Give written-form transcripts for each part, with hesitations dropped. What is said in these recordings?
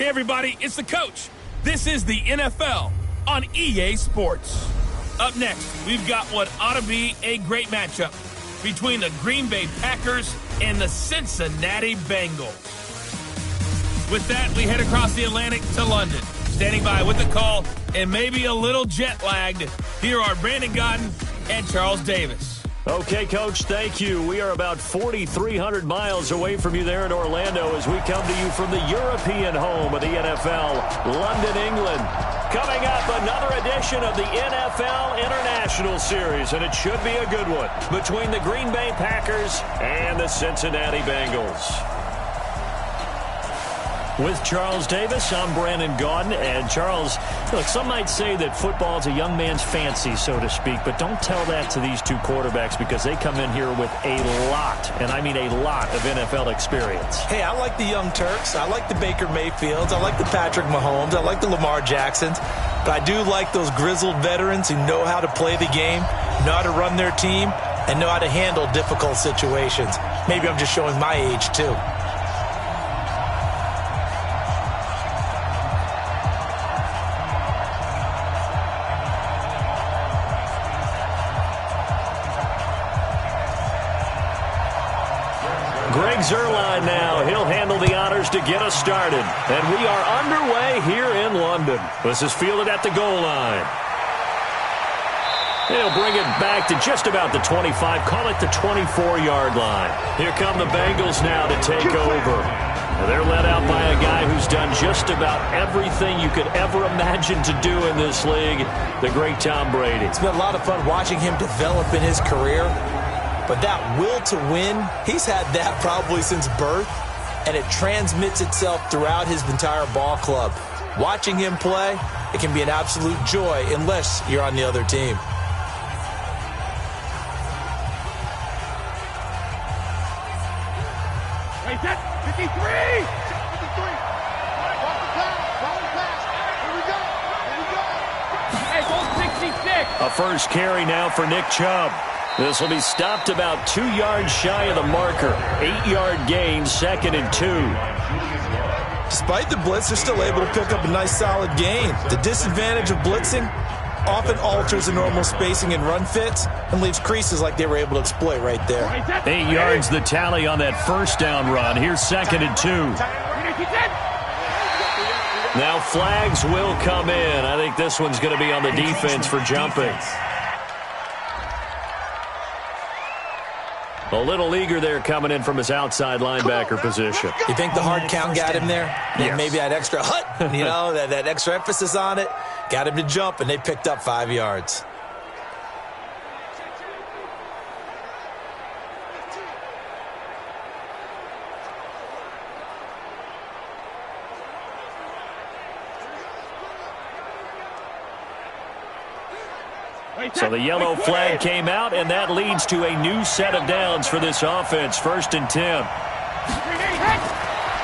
Hey, everybody, it's the coach. This is the NFL on EA Sports. Up next, we've got what ought to be a great matchup between the Green Bay Packers and the Cincinnati Bengals. With that, we head across the Atlantic to London. Standing by with the call and maybe a little jet-lagged, here are Brandon Gaudin and Charles Davis. Okay, Coach, thank you. We are about 4,300 miles away from you there in Orlando as we come to you from the European home of the NFL, London, England. Coming up, another edition of the NFL International Series, and it should be a good one, between the Green Bay Packers and the Cincinnati Bengals. With Charles Davis, I'm Brandon Gaudin. And Charles, look, some might say that football is a young man's fancy, so to speak, but don't tell that to these two quarterbacks because they come in here with a lot, and I mean a lot, of NFL experience. Hey, I like the young Turks. I like the Baker Mayfields. I like the Patrick Mahomes. I like the Lamar Jacksons. But I do like those grizzled veterans who know how to play the game, know how to run their team, and know how to handle difficult situations. Maybe I'm just showing my age, too. Greg Zuerlein now. He'll handle the honors to get us started. And we are underway here in London. This is fielded at the goal line. He'll bring it back to just about the 25. Call it the 24-yard line. Here come the Bengals now to take over. They're led out by a guy who's done just about everything you could ever imagine to do in this league, the great Tom Brady. It's been a lot of fun watching him develop in his career. But that will to win, he's had that probably since birth, and it transmits itself throughout his entire ball club. Watching him play, it can be an absolute joy unless you're on the other team. Wait, that's 53! 53! Walk the pass. Here we go. Hey, goal 66. A first carry now for Nick Chubb. This will be stopped about 2 yards shy of the marker. 8-yard gain, 2nd and 2. Despite the blitz, they're still able to pick up a nice solid gain. The disadvantage of blitzing often alters the normal spacing and run fits and leaves creases like they were able to exploit right there. 8 yards the tally on that first down run. Here's 2nd and 2. Now flags will come in. I think this one's going to be on the defense for jumping. A little eager there coming in from his outside linebacker position. You think the hard count got him there? Yes. Maybe that extra that extra emphasis on it got him to jump, and they picked up 5 yards. So the yellow flag came out, and that leads to a new set of downs for this offense. 1st and 10.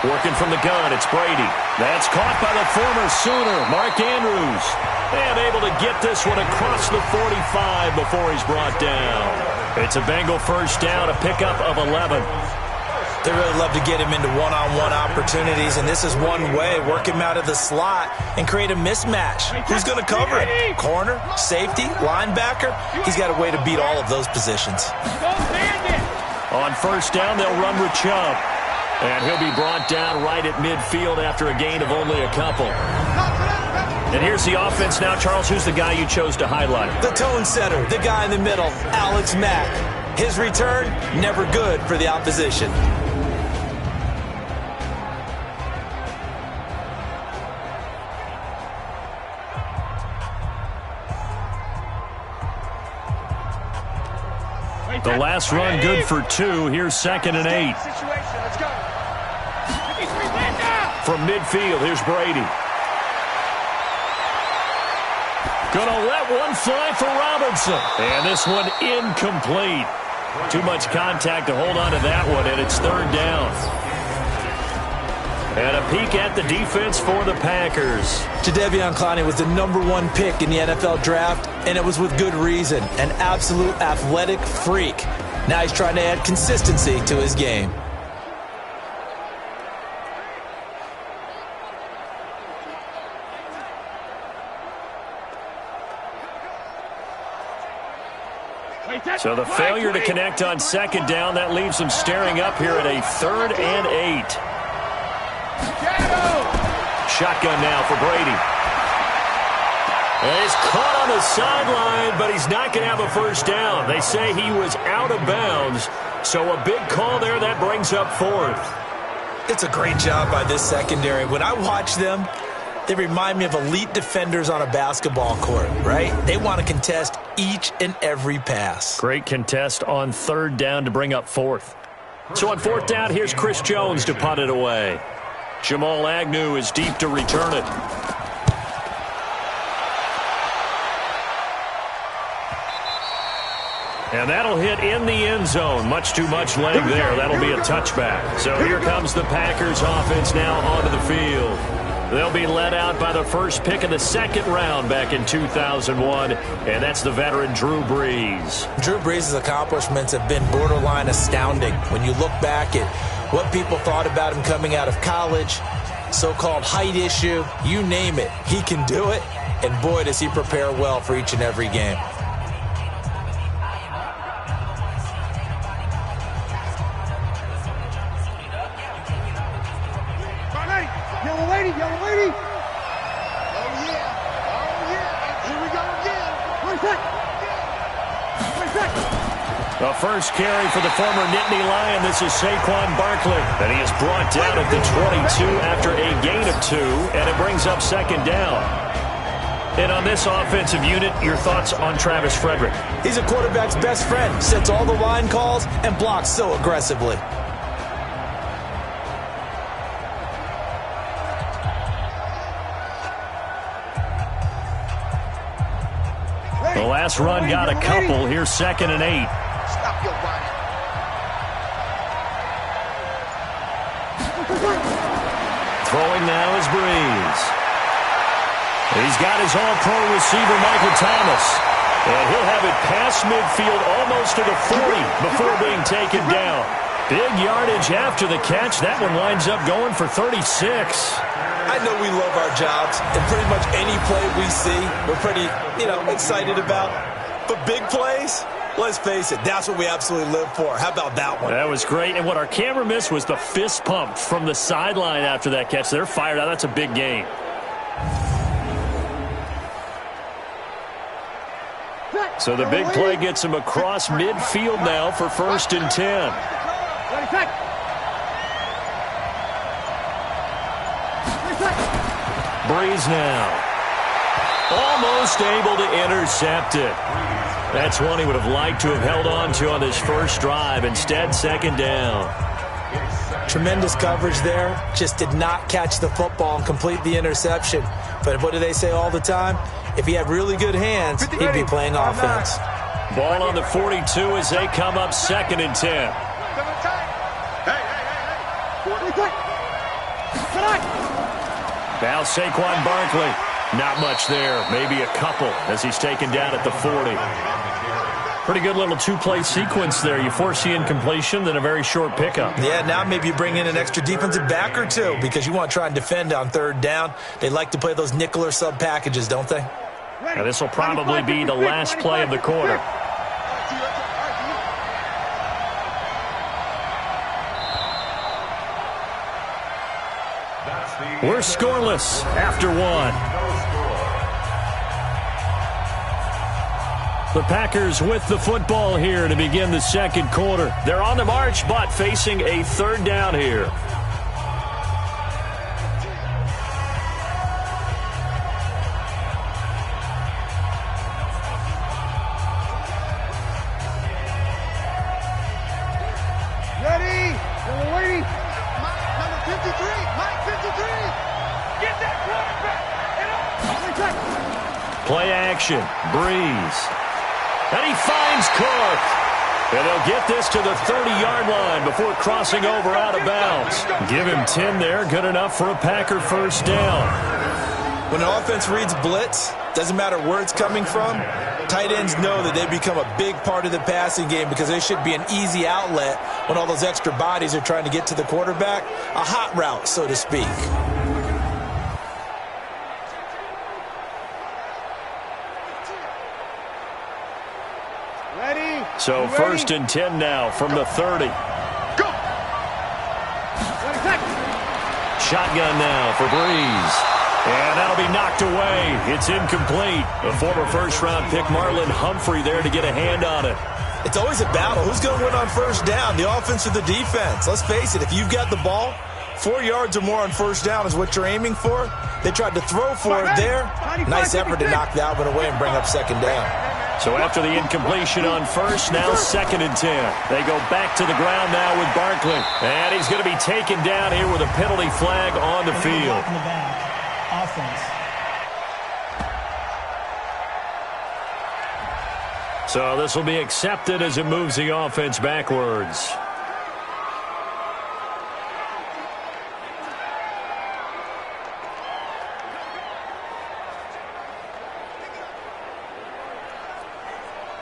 Working from the gun, it's Brady. That's caught by the former Sooner, Mark Andrews. And able to get this one across the 45 before he's brought down. It's a Bengal first down, a pickup of 11. They really love to get him into one-on-one opportunities, and this is one way. Work him out of the slot and create a mismatch. Who's going to cover it? Corner, safety, linebacker? He's got a way to beat all of those positions. On first down, they'll run with Chubb. And he'll be brought down right at midfield after a gain of only a couple. And here's the offense now. Charles, who's the guy you chose to highlight? The tone setter, the guy in the middle, Alex Mack. His return, never good for the opposition. The last run good for 2. Here's 2nd and 8. From midfield, here's Brady. Gonna let one fly for Robinson. And this one incomplete. Too much contact to hold on to that one, and it's 3rd down. And a peek at the defense for the Packers. Jadeveon Clowney was the #1 pick in the NFL draft, and it was with good reason. An absolute athletic freak. Now he's trying to add consistency to his game. So the failure to connect on second down, that leaves them staring up here at a 3rd and 8. Shotgun now for Brady. And he's caught on the sideline, but he's not going to have a first down. They say he was out of bounds. So a big call there that brings up 4th. It's a great job by this secondary. When I watch them, they remind me of elite defenders on a basketball court, right? They want to contest each and every pass. Great contest on 3rd down to bring up 4th. So on 4th down, here's Chris Jones to punt it away. Jamal Agnew is deep to return it. And that'll hit in the end zone. Much too much leg there. That'll be a touchback. So here comes the Packers offense now onto the field. They'll be led out by the first pick of the 2nd round back in 2001, and that's the veteran Drew Brees. Drew Brees' accomplishments have been borderline astounding. When you look back at what people thought about him coming out of college, so-called height issue, you name it, he can do it, and boy, does he prepare well for each and every game. Yellow lady. Oh, yeah. Here we go again. 20 seconds. The first carry for the former Nittany Lion. This is Saquon Barkley. And he is brought down at the 22 after a gain of 2, and it brings up 2nd down. And on this offensive unit, your thoughts on Travis Frederick? He's a quarterback's best friend. Sets all the line calls and blocks so aggressively. The last run got a couple. Here's 2nd and 8. Stop your running. Throwing now is Brees. He's got his all-pro receiver, Michael Thomas. And he'll have it past midfield almost to the 40 before being taken down. Big yardage after the catch. That one winds up going for 36. I know we love our jobs, and pretty much any play we see, we're pretty, excited about. But big plays, let's face it, that's what we absolutely live for. How about that one? That was great, and what our camera missed was the fist pump from the sideline after that catch. They're fired out. That's a big gain. So the big play gets him across midfield now for 1st and 10. Brees now. Almost able to intercept it. That's one he would have liked to have held on to on this first drive. Instead, 2nd down. Tremendous coverage there. Just did not catch the football and complete the interception. But what do they say all the time? If he had really good hands, he'd be playing offense. Ball on the 42 as they come up 2nd and 10. Now Saquon Barkley. Not much there. Maybe a couple as he's taken down at the 40. Pretty good little 2-play sequence there. You force the incompletion, then a very short pickup. Yeah, now maybe you bring in an extra defensive back or two because you want to try and defend on 3rd down. They like to play those nickel or sub packages, don't they? Now this will probably be the last play of the quarter. We're scoreless after 1. The Packers with the football here to begin the 2nd quarter. They're on the march, but facing a 3rd down here. Ready? Yellow lady. Number 53. Mike 53. Get that quarterback. Play action. Brees. And he finds Cook. And they'll get this to the 30-yard line before crossing over out of bounds. Give him 10 there. Good enough for a Packer first down. When an offense reads blitz, doesn't matter where it's coming from, tight ends know that they become a big part of the passing game because they should be an easy outlet when all those extra bodies are trying to get to the quarterback. A hot route, so to speak. So 1st and 10 now from the 30. Go. Shotgun now for Breeze. And that'll be knocked away. It's incomplete. The former first-round pick Marlon Humphrey there to get a hand on it. It's always a battle. Who's going to win on first down, the offense or the defense? Let's face it, if you've got the ball, 4 yards or more on first down is what you're aiming for. They tried to throw for it there. Nice effort to knock that one away and bring up second down. So after the incompletion on first, now 2nd and 10. They go back to the ground now with Barkley. And he's going to be taken down here with a penalty flag on the field. Offense. So this will be accepted as it moves the offense backwards.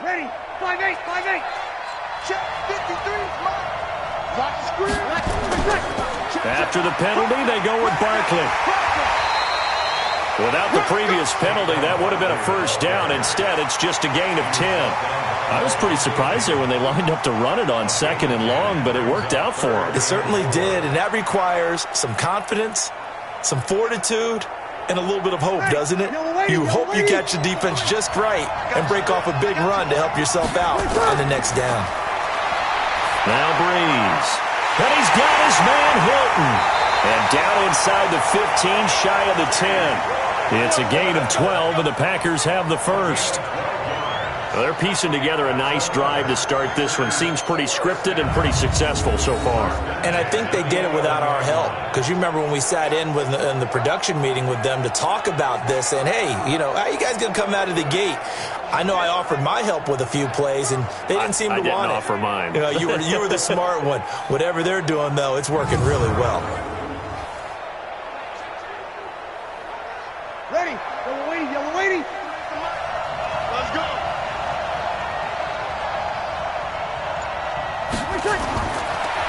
Ready. 5-8. 5-8. Check. 53. Lock the screen. After the penalty, they go with Barkley. Without the previous penalty, that would have been a first down. Instead, it's just a gain of 10. I was pretty surprised there when they lined up to run it on 2nd and long, but it worked out for them. It certainly did, and that requires some confidence, some fortitude, and a little bit of hope, doesn't it? You hope you catch the defense just right and break off a big run to help yourself out on the next down. Now Breeze. And he's got his man Hilton. And down inside the 15, shy of the 10. It's a gain of 12, and the Packers have the first. Well, they're piecing together a nice drive to start this one. Seems pretty scripted and pretty successful so far. And I think they did it without our help. Because you remember when we sat in the production meeting with them to talk about this, and hey, you know, how you guys going to come out of the gate? I know I offered my help with a few plays, and they didn't seem to want it. I didn't offer mine. You know, you were the smart one. Whatever they're doing, though, it's working really well. Ready. Yellow 80. Yellow 80. Let's go.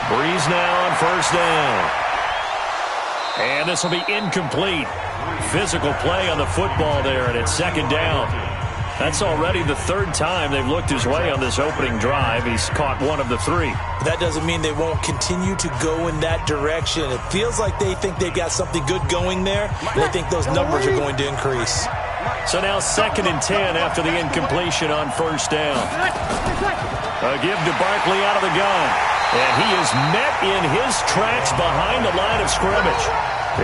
Breeze now on first down. And this will be incomplete. Physical play on the football there, and it's 2nd down. That's already the 3rd time they've looked his way on this opening drive. He's caught 1 of the 3. That doesn't mean they won't continue to go in that direction. It feels like they think they've got something good going there, and they think those numbers are going to increase. So now 2nd and 10 after the incompletion on first down. A give to Barkley out of the gun. And he is met in his tracks behind the line of scrimmage.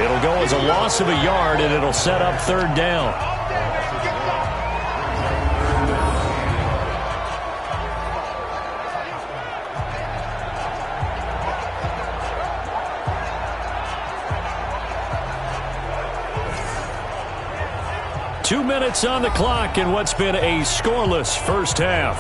It'll go as a loss of a yard, and it'll set up 3rd down. Two minutes on the clock in what's been a scoreless first half.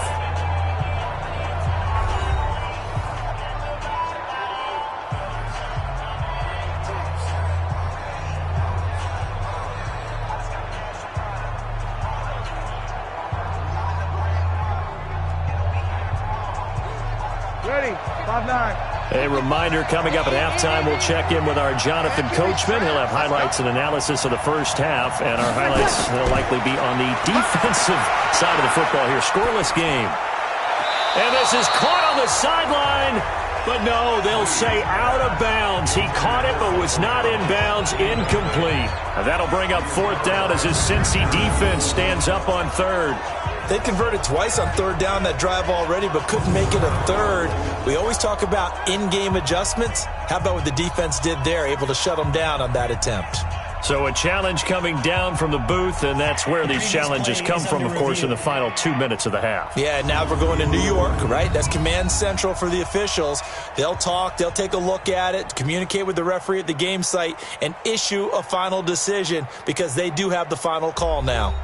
Ready. 5-9. A reminder coming up at halftime, we'll check in with our Jonathan Coachman. He'll have highlights and analysis of the first half, and our highlights will likely be on the defensive side of the football here. Scoreless game. And this is caught on the sideline, but no, they'll say out of bounds. He caught it, but was not in bounds. Incomplete. And that'll bring up 4th down as his Cincy defense stands up on 3rd. They converted twice on 3rd down that drive already, but couldn't make it a 3rd. We always talk about in-game adjustments. How about what the defense did there, able to shut them down on that attempt? So a challenge coming down from the booth, and that's where these challenges come from, of course, in the final 2 minutes of the half. Yeah, now we're going to New York, right? That's command central for the officials. They'll talk, they'll take a look at it, communicate with the referee at the game site, and issue a final decision because they do have the final call now.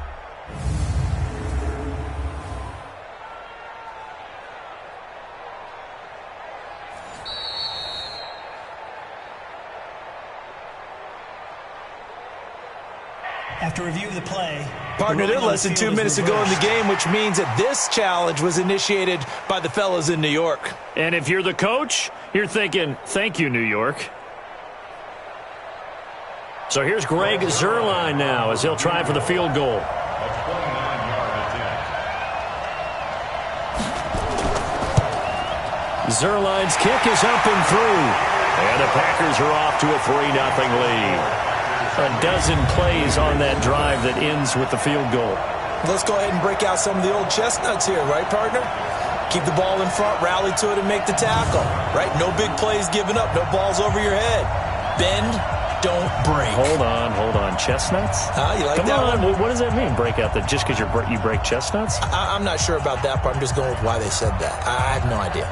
After review of the play, partner, they're less than 2 minutes to go in the game, which means that this challenge was initiated by the fellas in New York. And if you're the coach, you're thinking, thank you, New York. So here's Greg Zuerlein now as he'll try for the field goal. Zerline's kick is up and through. And the Packers are off to a 3-0 lead. A dozen plays on that drive that ends with the field goal. Let's go ahead and break out some of the old chestnuts here, right, partner? Keep the ball in front, rally to it, and make the tackle, right? No big plays given up, no balls over your head. Bend, don't break. Hold on. Chestnuts? You like Come that on, one? what does that mean, break out that just because you break chestnuts? I'm not sure about that part. I'm just going with why they said that. I have no idea.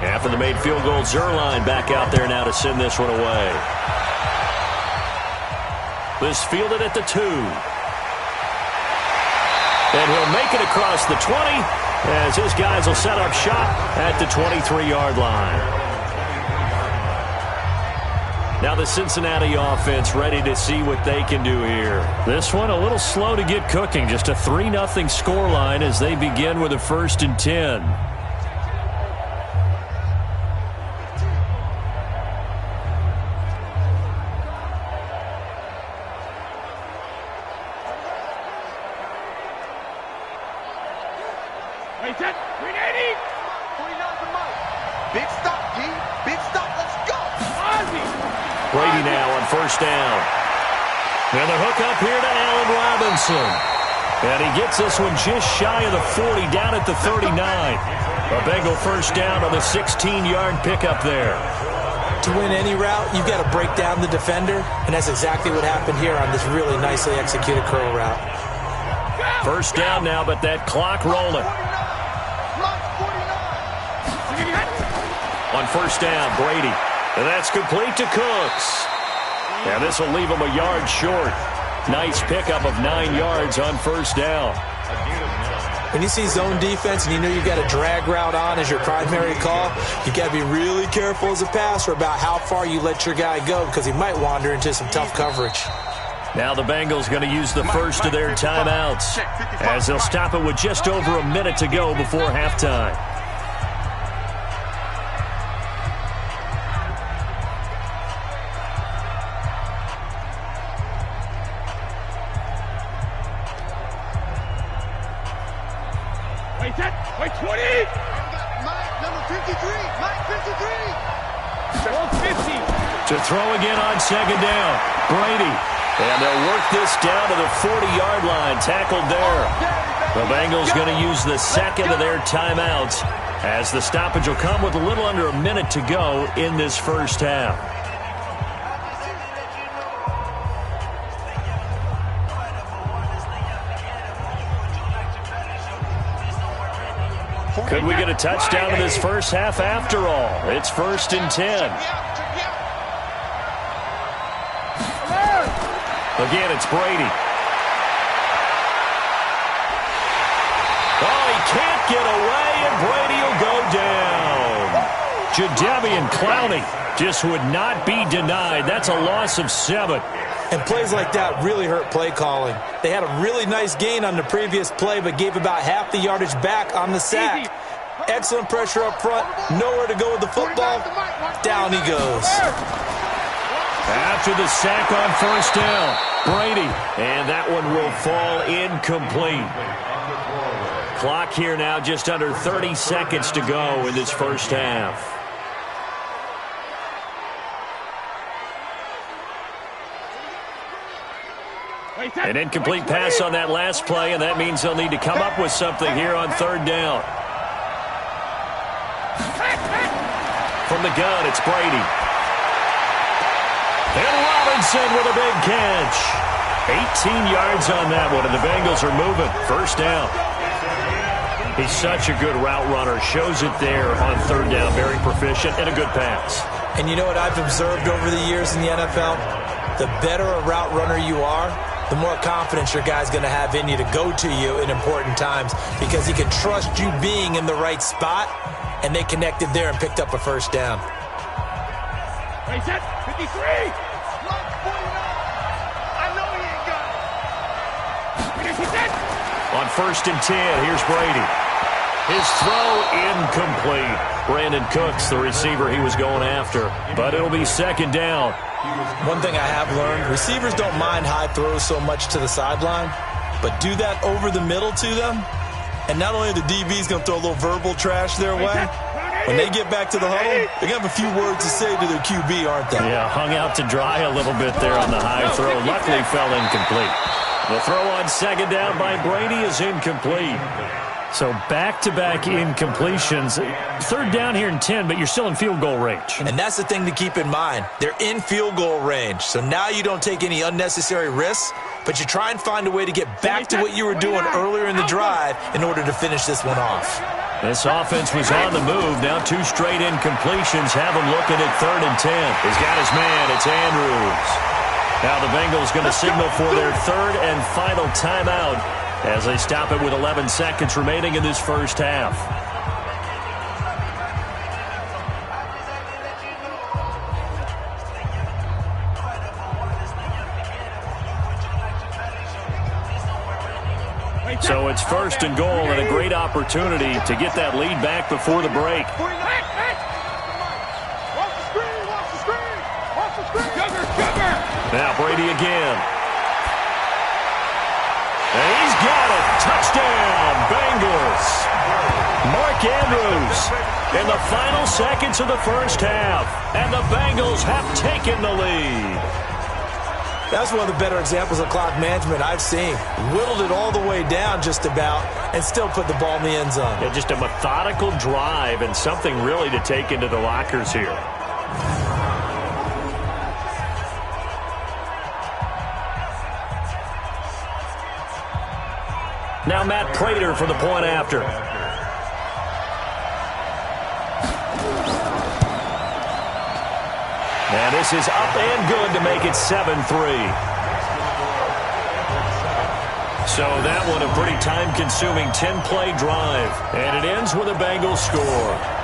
After the made field goal, Zerline back out there now to send this one away. This fielded at the 2. And he'll make it across the 20 as his guys will set up shop at the 23-yard line. Now the Cincinnati offense ready to see what they can do here. This one a little slow to get cooking. Just a 3-0 scoreline as they begin with a 1st and 10. Big stop, G. Big stop. Let's go. Brady now on 1st down. And the hook up here to Allen Robinson. And he gets this one just shy of the 40, down at the 39. A Bengal 1st down on the 16-yard pickup there. To win any route, you've got to break down the defender, and that's exactly what happened here on this really nicely executed curl route. 1st down now, but that clock rolling. On 1st down, Brady. And that's complete to Cooks. And this will leave him a yard short. Nice pickup of 9 yards on 1st down. When you see zone defense and you know you've got a drag route on as your primary call, you've got to be really careful as a passer about how far you let your guy go because he might wander into some tough coverage. Now the Bengals going to use the first of their timeouts as they'll stop it with just over a minute to go before halftime. Wait, 20! Mike, number 53! Mike, 53! 50! To throw again on 2nd down. Brady. And they'll work this down to the 40-yard line. Tackled there. The Bengals going to use the 2nd of their timeouts as the stoppage will come with a little under a minute to go in this 1st half. Could we get a touchdown in this 1st half after all? It's 1st and 10. Again, it's Brady. Oh, he can't get away, and Brady will go down. Jadeveon Clowney just would not be denied. That's a loss of 7. And plays like that really hurt play calling. They had a really nice gain on the previous play, but gave about half the yardage back on the sack. Excellent pressure up front. Nowhere to go with the football. Down he goes. After the sack on 1st down, Brady. And that one will fall incomplete. Clock here now just under 30 seconds to go in this 1st half. An incomplete pass on that last play, and that means they'll need to come up with something here on 3rd down. From the gun, it's Brady. And Robinson with a big catch. 18 yards on that one, and the Bengals are moving. 1st down. He's such a good route runner. Shows it there on 3rd down. Very proficient and a good pass. And you know what I've observed over the years in the NFL? The better a route runner you are, the more confidence your guy's going to have in you to go to you in important times because he can trust you being in the right spot, and they connected there and picked up a 1st down. Right, set, 53! I know he ain't got it. On 1st and 10, here's Brady. His throw incomplete. Brandon Cooks, the receiver he was going after. But it'll be 2nd down. One thing I have learned, receivers don't mind high throws so much to the sideline, but do that over the middle to them, and not only are the DBs going to throw a little verbal trash their way, when they get back to the huddle, they're going to have a few words to say to their QB, aren't they? Yeah, hung out to dry a little bit there on the high throw. Luckily fell incomplete. The throw on second down by Brady is incomplete. So back-to-back incompletions. Third down here in 10, but you're still in field goal range. And that's the thing to keep in mind. They're in field goal range. So now you don't take any unnecessary risks, but you try and find a way to get back to what you were doing earlier in the drive in order to finish this one off. This offense was on the move. Now 2 straight incompletions have him looking at 3rd and 10. He's got his man. It's Andrews. Now the Bengals going to signal for their 3rd and final timeout as they stop it with 11 seconds remaining in this first half. So it's 1st and goal and a great opportunity to get that lead back before the break. Now Brady again. And he's got it. Touchdown, Bengals. Mark Andrews in the final seconds of the first half. And the Bengals have taken the lead. That's one of the better examples of clock management I've seen. Whittled it all the way down just about and still put the ball in the end zone. Yeah, just a methodical drive and something really to take into the lockers here. Now Matt Prater for the point after. And this is up and good to make it 7-3. So that one a pretty time-consuming 10-play drive. And it ends with a Bengals score.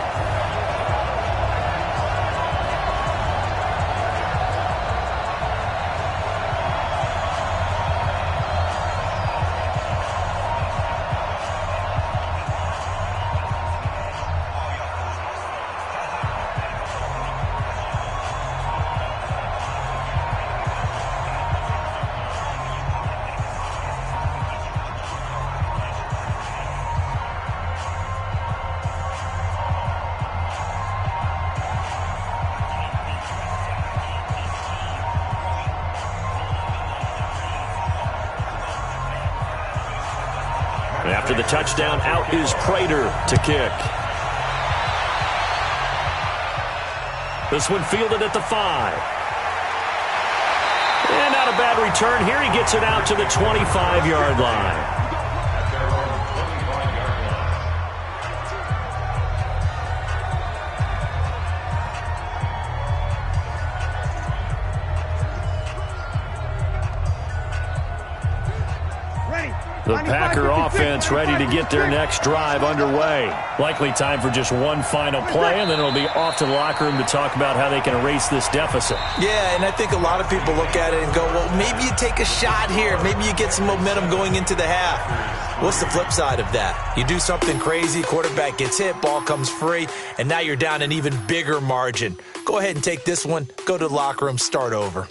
After the touchdown, out is Prater to kick. This one fielded at the 5. And not a bad return here. He gets it out to the 25-yard line. The Packer offense ready to get their next drive underway. Likely time for just one final play, and then it'll be off to the locker room to talk about how they can erase this deficit. Yeah, and I think a lot of people look at it and go, well, maybe you take a shot here. Maybe you get some momentum going into the half. What's the flip side of that? You do something crazy, quarterback gets hit, ball comes free, and now you're down an even bigger margin. Go ahead and take this one, go to the locker room, start over.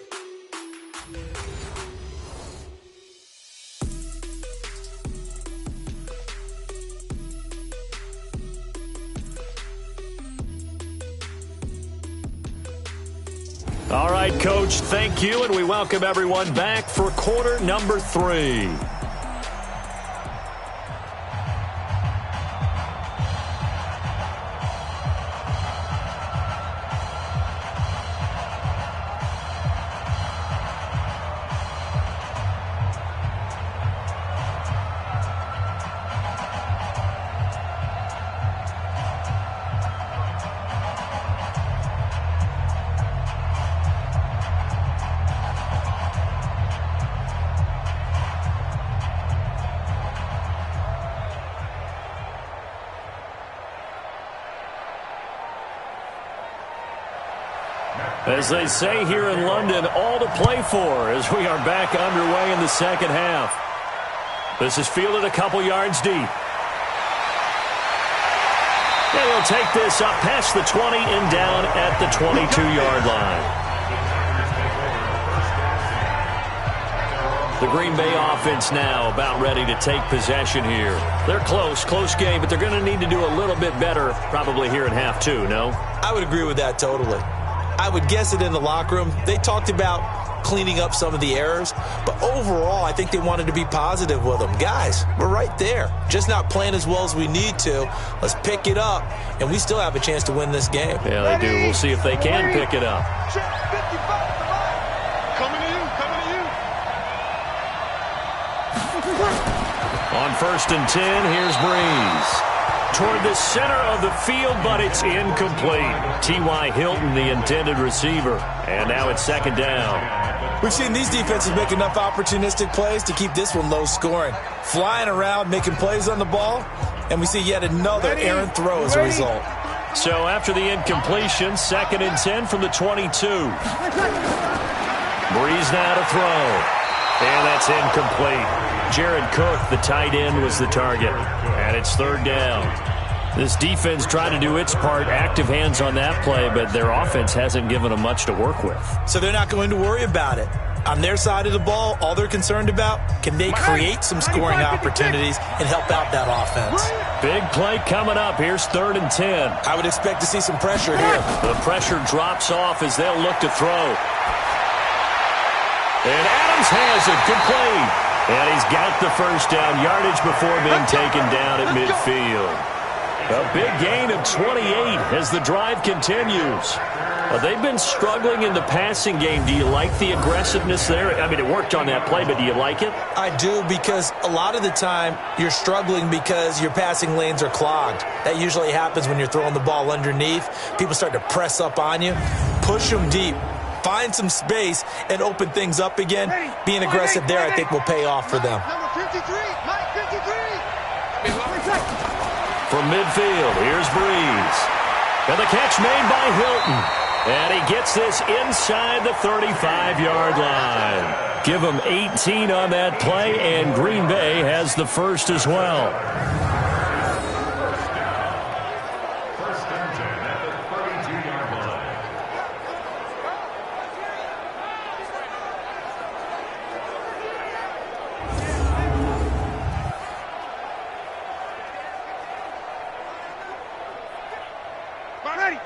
All right, Coach, thank you, and we welcome everyone back for quarter number 3. As they say here in London, all to play for as we are back underway in the second half. This is fielded a couple yards deep. And he'll take this up past the 20 and down at the 22-yard line. The Green Bay offense now about ready to take possession here. They're close game, but they're going to need to do a little bit better probably here in half two, no? I would agree with that totally. I would guess it in the locker room. They talked about cleaning up some of the errors, but overall, I think they wanted to be positive with them. Guys, we're right there. Just not playing as well as we need to. Let's pick it up, and we still have a chance to win this game. Yeah, they do. We'll see if they can pick it up. Coming to you. On 1st and 10, here's Breeze. Toward the center of the field, but it's incomplete. T.Y. Hilton, the intended receiver. And now it's 2nd down. We've seen these defenses make enough opportunistic plays to keep this one low scoring. Flying around, making plays on the ball, and we see yet another errant throw as a result. So after the incompletion, 2nd and 10 from the 22. Breeze now to throw. And that's incomplete. Jared Cook, the tight end, was the target. And it's 3rd down. This defense tried to do its part, active hands on that play, but their offense hasn't given them much to work with. So they're not going to worry about it. On their side of the ball, all they're concerned about, can they create some scoring opportunities and help out that offense? Big play coming up. Here's 3rd and 10. I would expect to see some pressure here. The pressure drops off as they'll look to throw. And Adams has it, complete. And he's got the 1st down, yardage before being taken down at midfield. A big gain of 28 as the drive continues. They've been struggling in the passing game. Do you like the aggressiveness there? I mean, it worked on that play, but do you like it? I do, because a lot of the time you're struggling because your passing lanes are clogged. That usually happens when you're throwing the ball underneath. People start to press up on you. Push them deep. Find some space and open things up again. Being aggressive there, I think, will pay off for them. Number 53, Mike 53. From midfield, here's Breeze. And the catch made by Hilton. And he gets this inside the 35-yard line. Give him 18 on that play, and Green Bay has the 1st as well.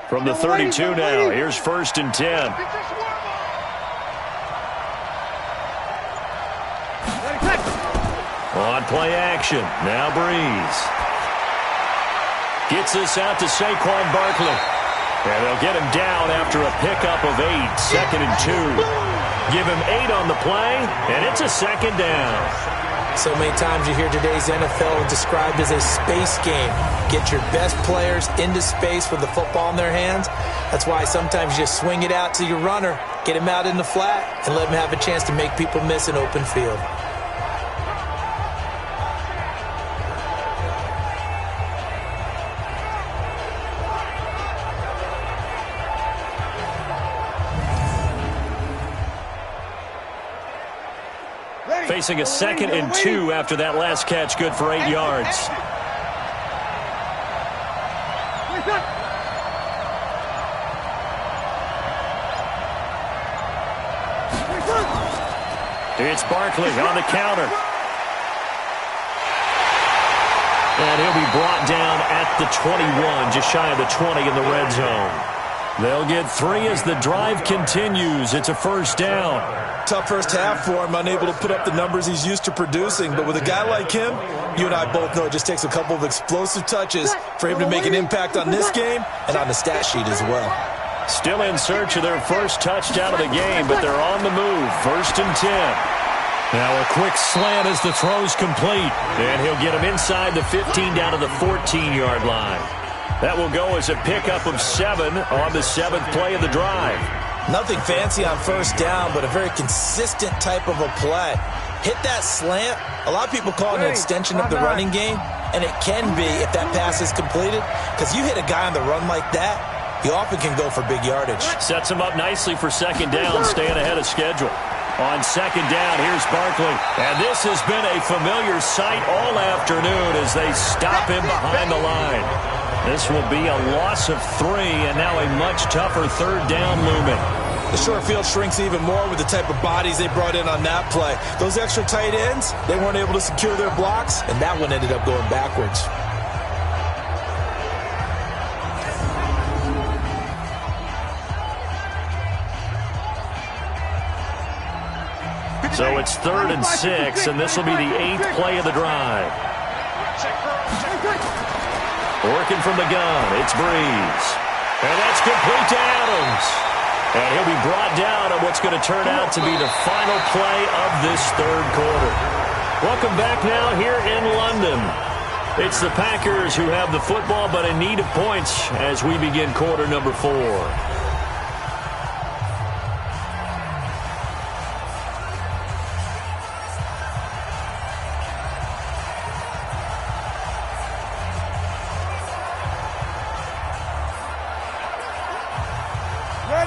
From the 32 now, here's 1st and 10. On play action, now Breeze. Gets this out to Saquon Barkley. And they'll get him down after a pickup of 8, 2nd and 2. Give him 8 on the play, and it's a 2nd down. So many times you hear today's NFL described as a space game. Get your best players into space with the football in their hands. That's why sometimes you just swing it out to your runner, get him out in the flat, and let him have a chance to make people miss an open field. Facing a 2nd and 2 after that last catch, good for 8 yards. It's Barkley on the counter. And he'll be brought down at the 21, just shy of the 20 in the red zone. They'll get 3 as the drive continues. It's a 1st down. Tough first half for him, unable to put up the numbers he's used to producing. But with a guy like him, you and I both know it just takes a couple of explosive touches for him to make an impact on this game and on the stat sheet as well. Still in search of their first touchdown of the game, but they're on the move. 1st and 10. Now a quick slant as the throw's complete. And he'll get him inside the 15 down to the 14-yard line. That will go as a pickup of 7 on the 7th play of the drive. Nothing fancy on 1st down, but a very consistent type of a play. Hit that slant. A lot of people call it an extension of the running game, and it can be if that pass is completed, because you hit a guy on the run like that, you often can go for big yardage. Sets him up nicely for 2nd down, staying ahead of schedule. On 2nd down, here's Barkley. And this has been a familiar sight all afternoon as they stop him behind the line. This will be a loss of 3, and now a much tougher 3rd down looming. The short field shrinks even more with the type of bodies they brought in on that play. Those extra tight ends, they weren't able to secure their blocks, and that one ended up going backwards. So it's 3rd and 6, and this will be the 8th play of the drive. Working from the gun, it's Breeze. And that's complete to Adams. And he'll be brought down on what's going to turn out to be the final play of this 3rd quarter. Welcome back now here in London. It's the Packers who have the football, but in need of points as we begin quarter number 4.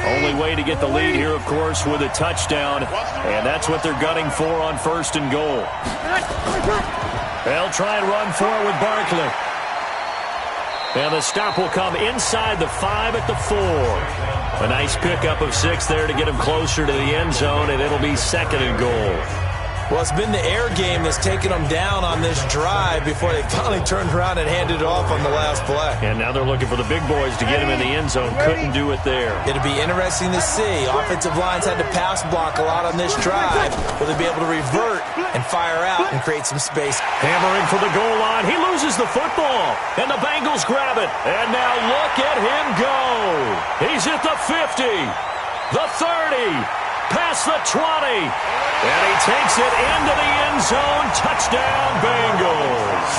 Only way to get the lead here, of course, with a touchdown, and that's what they're gunning for on 1st and goal. They'll try and run for it with Barkley. And the stop will come inside the 5 at the 4. A nice pickup of 6 there to get him closer to the end zone, and it'll be 2nd and goal. Well, it's been the air game that's taken them down on this drive before they finally turned around and handed it off on the last play. And now they're looking for the big boys to get him in the end zone. Couldn't do it there. It'll be interesting to see. Offensive lines had to pass block a lot on this drive. Will they be able to revert and fire out and create some space? Hammering for the goal line. He loses the football. And the Bengals grab it. And now look at him go. He's at the 50, the 30. Past the 20, and he takes it into the end zone. Touchdown, Bengals.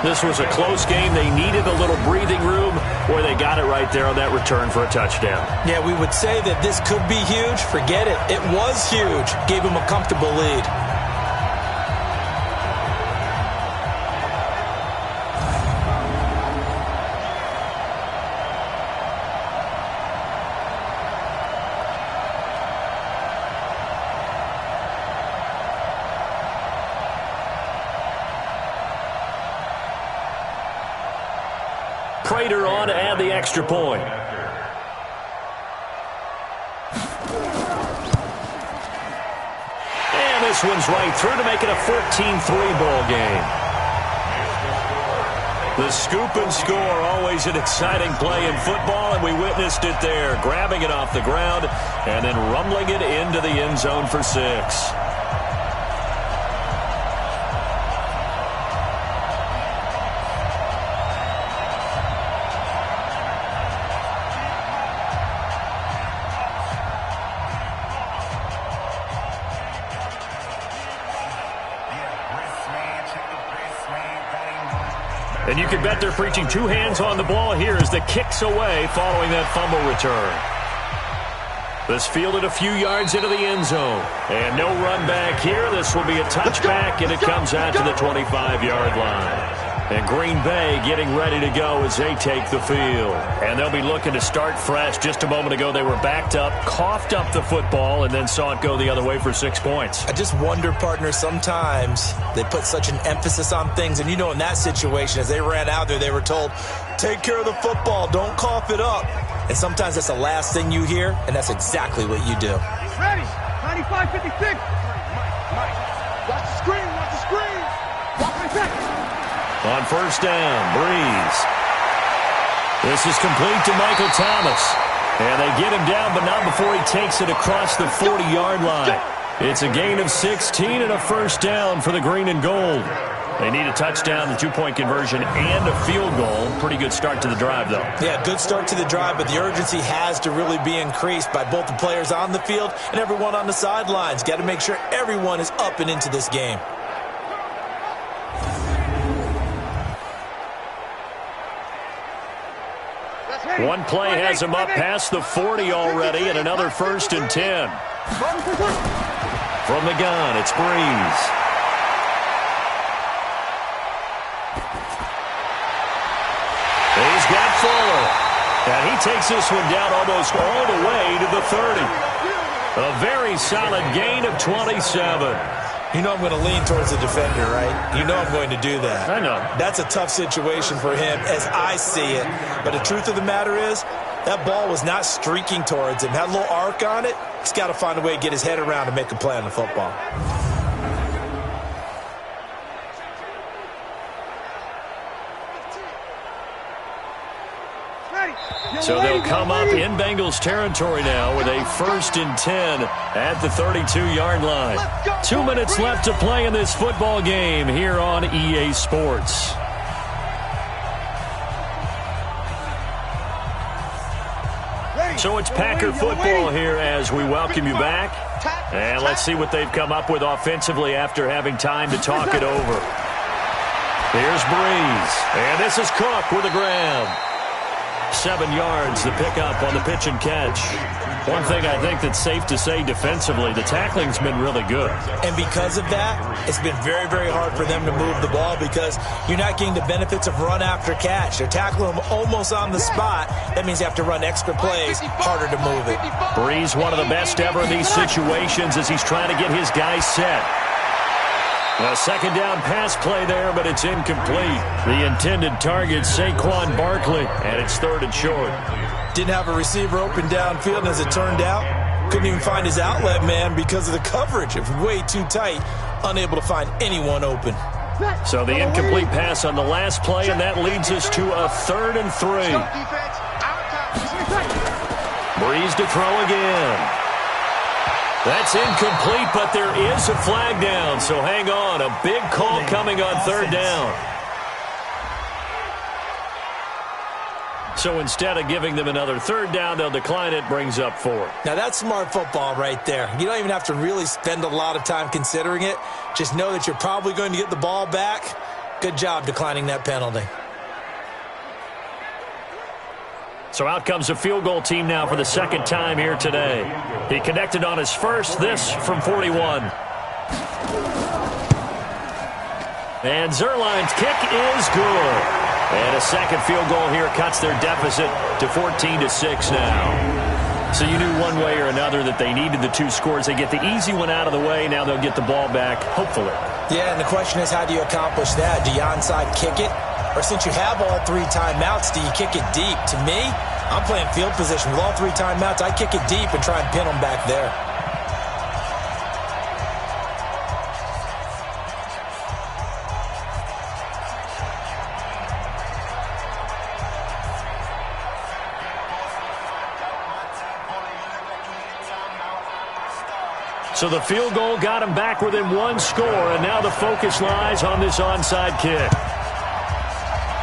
This was a close game. They needed a little breathing room, where they got it right there on that return for a touchdown. Yeah, we would say that this could be huge. Forget it. It was huge. Gave him a comfortable lead. Prater on to add the extra point. And this one's right through to make it a 14-3 ball game. The scoop and score, always an exciting play in football, and we witnessed it there, grabbing it off the ground and then rumbling it into the end zone for 6. And you can bet they're preaching 2 hands on the ball here as the kick's away following that fumble return. This fielded a few yards into the end zone. And no run back here. This will be a touchback, and it comes out to the 25-yard line. And Green Bay getting ready to go as they take the field. And they'll be looking to start fresh. Just a moment ago, they were backed up, coughed up the football, and then saw it go the other way for 6 points. I just wonder, partner, sometimes they put such an emphasis on things. And, you know, in that situation, as they ran out there, they were told, take care of the football, don't cough it up. And sometimes that's the last thing you hear, and that's exactly what you do. Ready, 95-56. Mike, watch the screen, watch the screen. Watch my back. On 1st down, Breeze. This is complete to Michael Thomas. And they get him down, but not before he takes it across the 40-yard line. It's a gain of 16 and a 1st down for the green and gold. They need a touchdown, a 2-point conversion, and a field goal. Pretty good start to the drive, though. Yeah, good start to the drive, but the urgency has to really be increased by both the players on the field and everyone on the sidelines. Got to make sure everyone is up and into this game. One play has him up past the 40 already, and another 1st and 10. From the gun, it's Breeze. He's got Fuller. And he takes this one down almost all the way to the 30. A very solid gain of 27. You know I'm going to lean towards the defender, right? You know I'm going to do that. I know. That's a tough situation for him as I see it. But the truth of the matter is, That ball was not streaking towards him. Had a little arc on it. He's got to find a way to get his head around and make a play on the football. So they'll come up in Bengals territory now with a 1st and 10 at the 32-yard line. 2 minutes left to play in this football game here on EA Sports. So it's Packer football here as we welcome you back. And let's see what they've come up with offensively after having time to talk it over. Here's Breeze. And this is Cook with the grab. 7 yards, the pickup on the pitch and catch. One thing I think that's safe to say defensively, the tackling's been really good. And because of that, it's been very, very hard for them to move the ball because you're not getting the benefits of run after catch. They're tackling them almost on the spot. That means you have to run extra plays, harder to move it. Breeze, one of the best ever in these situations as he's trying to get his guys set. A second down pass play there, but it's incomplete. The intended target, Saquon Barkley, and it's 3rd and short. Didn't have a receiver open downfield, and as it turned out, couldn't even find his outlet man because of the coverage. It was way too tight, unable to find anyone open. So the incomplete pass on the last play, and that leads us to a 3rd and 3. Breeze to throw again. That's incomplete, but there is a flag down, so hang on. A big call coming on 3rd down. So instead of giving them another 3rd down, they'll decline it, brings up 4. Now that's smart football right there. You don't even have to really spend a lot of time considering it. Just know that you're probably going to get the ball back. Good job declining that penalty. So out comes a field goal team now for the 2nd time here today. He connected on his first, this from 41. And Zerline's kick is good. And a second field goal here cuts their deficit to 14-6 now. So you knew one way or another that they needed the 2 scores. They get the easy one out of the way. Now they'll get the ball back, hopefully. Yeah, and the question is, how do you accomplish that? Do you onside kick it? Or since you have all 3 timeouts, do you kick it deep? To me, I'm playing field position. With all 3 timeouts, I kick it deep and try and pin them back there. So the field goal got him back within 1 score, and now the focus lies on this onside kick.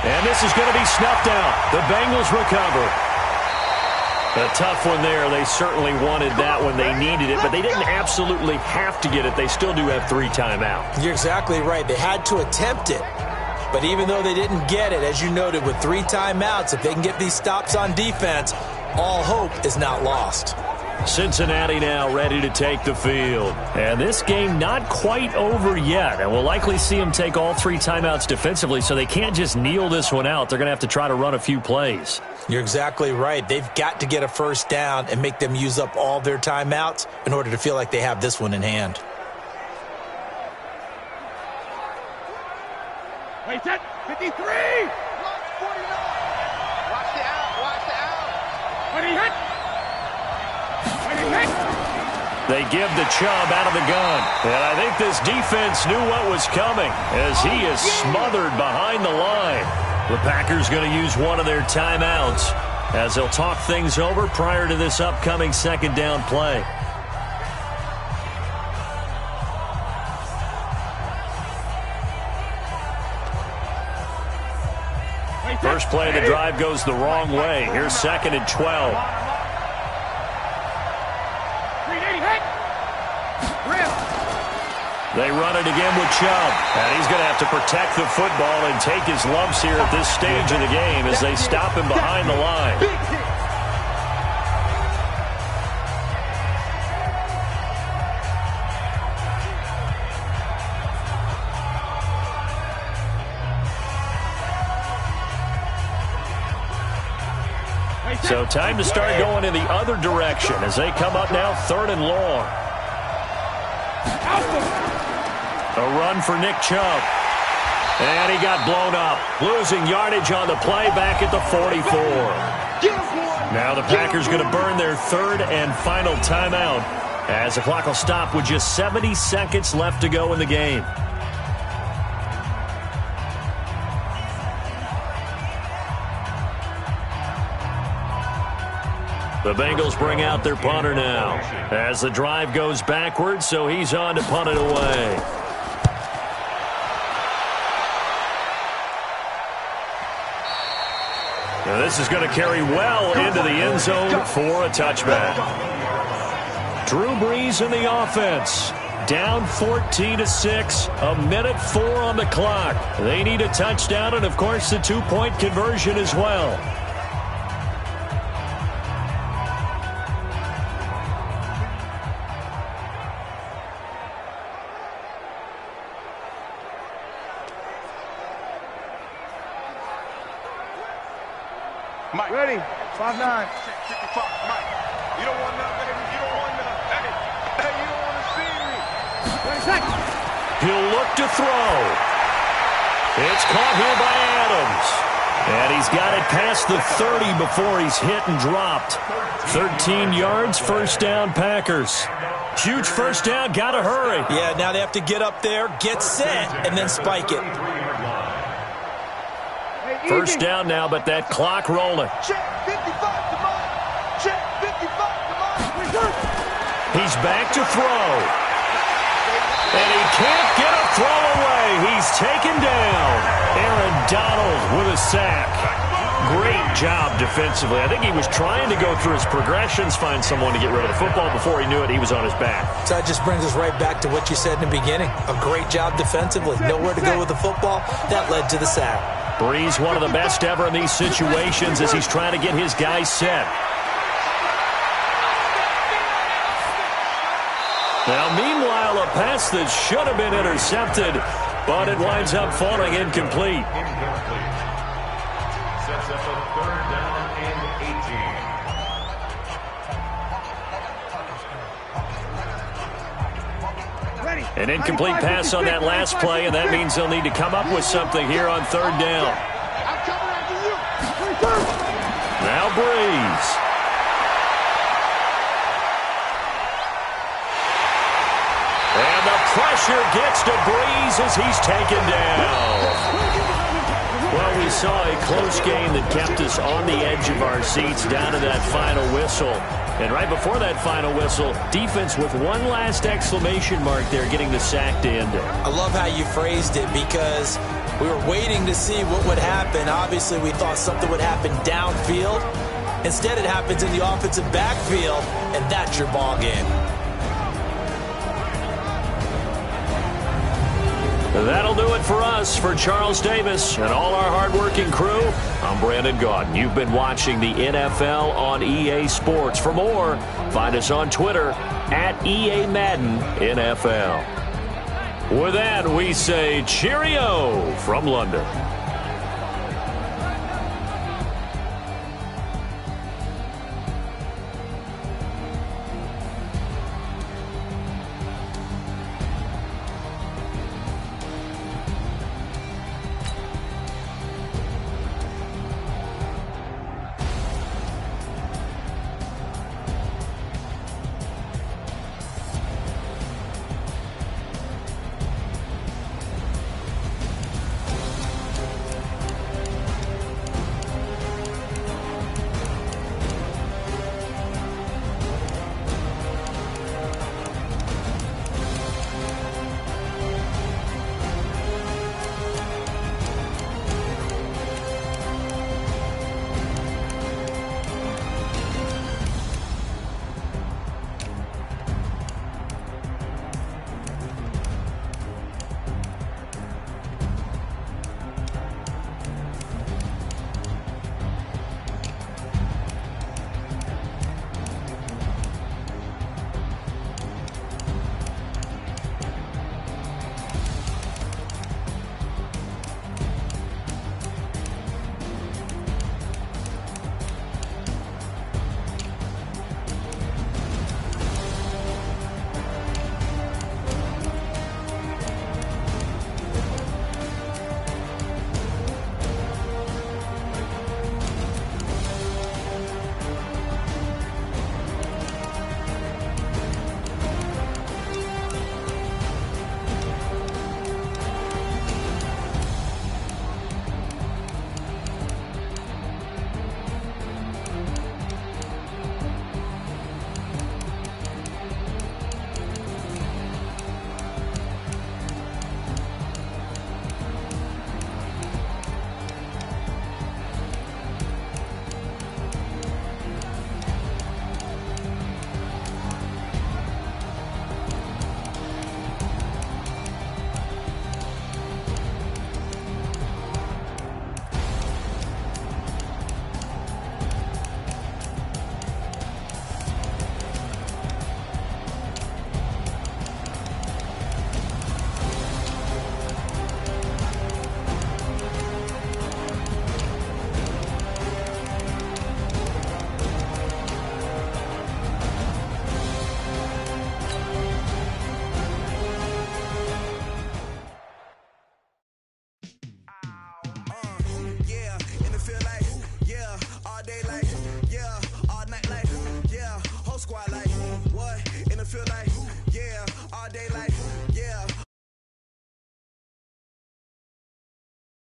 And this is going to be snuffed out. The Bengals recover. A tough one there. They certainly wanted that when they needed it, but they didn't absolutely have to get it. They still do have 3 timeouts. You're exactly right. They had to attempt it. But even though they didn't get it, as you noted, with 3 timeouts, if they can get these stops on defense, all hope is not lost. Cincinnati now ready to take the field. And this game not quite over yet. And we'll likely see them take all 3 timeouts defensively, so they can't just kneel this one out. They're going to have to try to run a few plays. You're exactly right. They've got to get a first down and make them use up all their timeouts in order to feel like they have this one in hand. Wait, set, 53! Watch the out, watch the out. When he hit! They give the Chubb out of the gun. And I think this defense knew what was coming as he is smothered behind the line. The Packers going to use one of their timeouts as they'll talk things over prior to this upcoming 2nd down play. First play of the drive goes the wrong way. Here's 2nd and 12. They run it again with Chubb. And he's going to have to protect the football and take his lumps here at this stage of the game as they stop him behind the line. So time to start going in the other direction as they come up now 3rd and long. A run for Nick Chubb. And he got blown up. Losing yardage on the play back at the 44. Now the Packers going to burn their third and final timeout as the clock will stop with just 70 seconds left to go in the game. The Bengals bring out their punter now as the drive goes backwards, so he's on to punt it away. Now this is going to carry well into the end zone for a touchback. Drew Brees in the offense. Down 14-6, a minute 4 on the clock. They need a touchdown and, of course, the 2-point conversion as well. Mike. Ready. 5'9". 55. Mike. You don't want none, baby. You don't want none. Hey, you don't want to see me. 20 seconds. He'll look to throw. It's caught here by Adams. And he's got it past the 30 before he's hit and dropped. 13 yards, first down, Packers. Huge first down, got to hurry. Yeah, now they have to get up there, get set, and then spike it. First down now, but that clock rolling. Check 55 to mine. Check 55 to mine. He's back to throw. And he can't get a throw away. He's taken down. Aaron Donald with a sack. Great job defensively. I think he was trying to go through his progressions, find someone to get rid of the football. Before he knew it, he was on his back. So that just brings us right back to what you said in the beginning. A great job defensively. Nowhere to go with the football. That led to the sack. Brees, one of the best ever in these situations as he's trying to get his guys set. Now, meanwhile, a pass that should have been intercepted, but it winds up falling incomplete. Sets up a third down and 18. An incomplete pass on that last play, and that means they'll need to come up with something here on third down. Now Brees. And the pressure gets to Brees as he's taken down. Well, we saw a close game that kept us on the edge of our seats down to that final whistle. And right before that final whistle, defense with one last exclamation mark there, getting the sack to end it. I love how you phrased it because we were waiting to see what would happen. Obviously, we thought something would happen downfield. Instead, it happens in the offensive backfield, and that's your ball game. That'll do it for us. For Charles Davis and all our hardworking crew, I'm Brandon Gaudin. You've been watching the NFL on EA Sports. For more, find us on Twitter at EA Madden NFL. With that, we say cheerio from London.